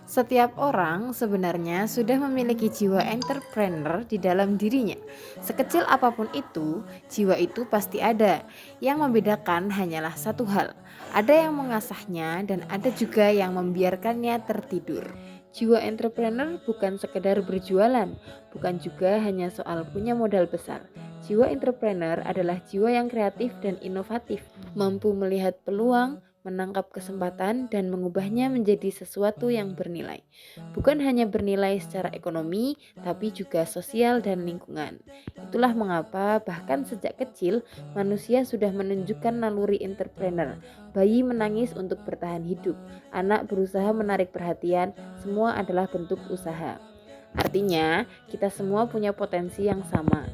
Setiap orang sebenarnya sudah memiliki jiwa entrepreneur di dalam dirinya. Sekecil apapun itu, jiwa itu pasti ada. Yang membedakan hanyalah satu hal. Ada yang mengasahnya dan ada juga yang membiarkannya tertidur. Jiwa entrepreneur bukan sekedar berjualan, bukan juga hanya soal punya modal besar. Jiwa entrepreneur adalah jiwa yang kreatif dan inovatif, mampu melihat peluang, menangkap kesempatan dan mengubahnya menjadi sesuatu yang bernilai. Bukan hanya bernilai secara ekonomi, tapi juga sosial dan lingkungan. Itulah mengapa bahkan sejak kecil manusia sudah menunjukkan naluri entrepreneur. Bayi menangis untuk bertahan hidup, anak berusaha menarik perhatian, semua adalah bentuk usaha. Artinya, kita semua punya potensi yang sama.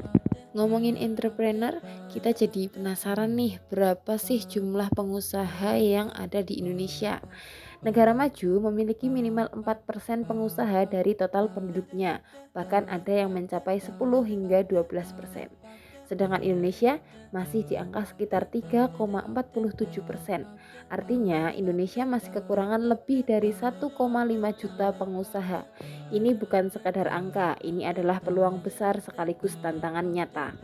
Ngomongin entrepreneur, kita jadi penasaran nih, berapa sih jumlah pengusaha yang ada di Indonesia? Negara maju memiliki minimal 4% pengusaha dari total penduduknya, bahkan ada yang mencapai 10 hingga 12%. Sedangkan Indonesia masih di angka sekitar 3,47%. Artinya Indonesia masih kekurangan lebih dari 1,5 juta pengusaha. Ini bukan sekadar angka, ini adalah peluang besar sekaligus tantangan nyata.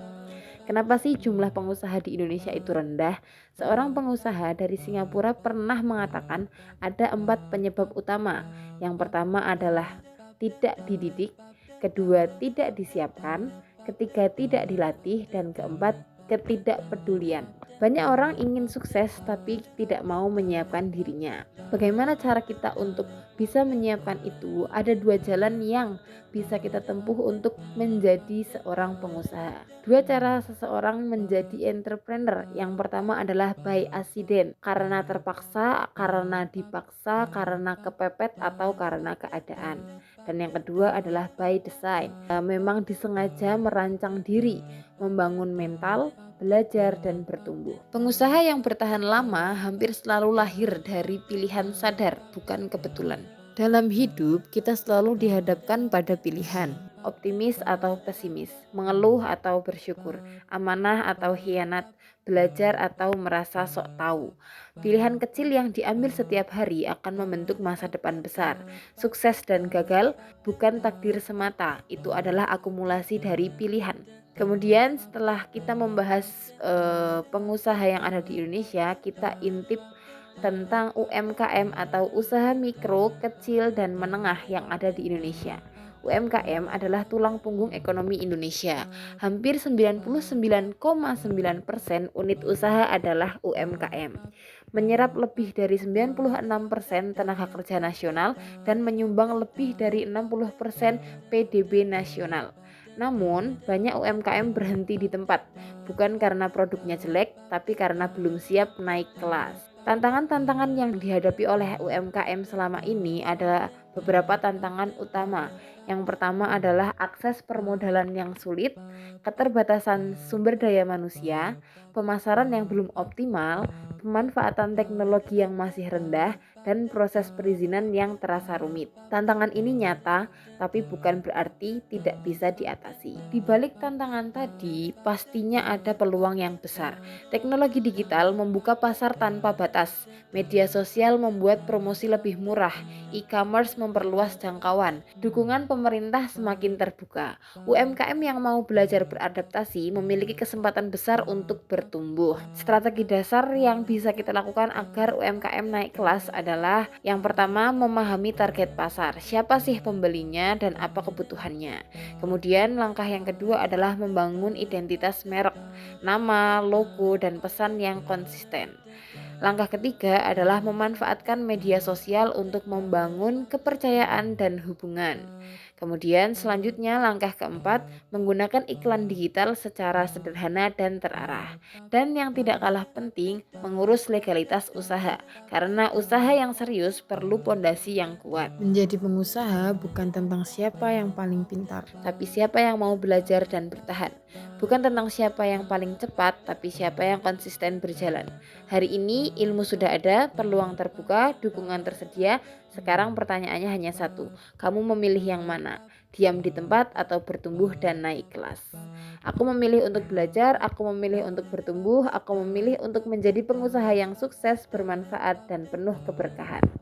Kenapa sih jumlah pengusaha di Indonesia itu rendah? Seorang pengusaha dari Singapura pernah mengatakan ada 4 penyebab utama. Yang pertama adalah tidak dididik, kedua tidak disiapkan, ketiga tidak dilatih, dan keempat ketidakpedulian. Banyak orang ingin sukses tapi tidak mau menyiapkan dirinya. Bagaimana cara kita untuk bisa menyiapkan itu? Ada dua jalan yang bisa kita tempuh untuk menjadi seorang pengusaha. Dua cara seseorang menjadi entrepreneur. Yang pertama adalah by accident, karena terpaksa, karena dipaksa, karena kepepet, atau karena keadaan. Dan yang kedua adalah by design, memang disengaja merancang diri, membangun mental, belajar, dan bertumbuh. Pengusaha yang bertahan lama hampir selalu lahir dari pilihan sadar, bukan kebetulan. Dalam hidup, kita selalu dihadapkan pada pilihan, optimis atau pesimis, mengeluh atau bersyukur, amanah atau khianat, belajar atau merasa sok tahu. Pilihan kecil yang diambil setiap hari akan membentuk masa depan besar. Sukses dan gagal bukan takdir semata, itu adalah akumulasi dari pilihan. Kemudian setelah kita membahas pengusaha yang ada di Indonesia, kita intip tentang UMKM atau usaha mikro, kecil, dan menengah yang ada di Indonesia. UMKM adalah tulang punggung ekonomi Indonesia. Hampir 99,9% unit usaha adalah UMKM. Menyerap lebih dari 96% tenaga kerja nasional dan menyumbang lebih dari 60% PDB nasional. Namun, banyak UMKM berhenti di tempat, bukan karena produknya jelek, tapi karena belum siap naik kelas. Tantangan-tantangan yang dihadapi oleh UMKM selama ini adalah beberapa tantangan utama. Yang pertama adalah akses permodalan yang sulit, keterbatasan sumber daya manusia, pemasaran yang belum optimal, pemanfaatan teknologi yang masih rendah, dan proses perizinan yang terasa rumit. Tantangan ini nyata, tapi bukan berarti tidak bisa diatasi. Di balik tantangan tadi, pastinya ada peluang yang besar. Teknologi digital membuka pasar tanpa batas, media sosial membuat promosi lebih murah, e-commerce memperluas jangkauan, dukungan pemerintah semakin terbuka. UMKM yang mau belajar beradaptasi memiliki kesempatan besar untuk bertumbuh. Strategi dasar yang bisa kita lakukan agar UMKM naik kelas adalah yang pertama, memahami target pasar. Siapa sih pembelinya dan apa kebutuhannya? Kemudian langkah yang kedua adalah membangun identitas merek, nama, logo, dan pesan yang konsisten. Langkah ketiga adalah memanfaatkan media sosial untuk membangun kepercayaan dan hubungan. Kemudian selanjutnya langkah keempat, menggunakan iklan digital secara sederhana dan terarah. Dan yang tidak kalah penting, mengurus legalitas usaha. Karena usaha yang serius perlu pondasi yang kuat. Menjadi pengusaha bukan tentang siapa yang paling pintar, tapi siapa yang mau belajar dan bertahan. Bukan tentang siapa yang paling cepat, tapi siapa yang konsisten berjalan. Hari ini ilmu sudah ada, peluang terbuka, dukungan tersedia. Sekarang pertanyaannya hanya satu, kamu memilih yang mana? diam di tempat, atau bertumbuh dan naik kelas. Aku memilih untuk belajar, aku memilih untuk bertumbuh, aku memilih untuk menjadi pengusaha yang sukses, bermanfaat, dan penuh keberkahan.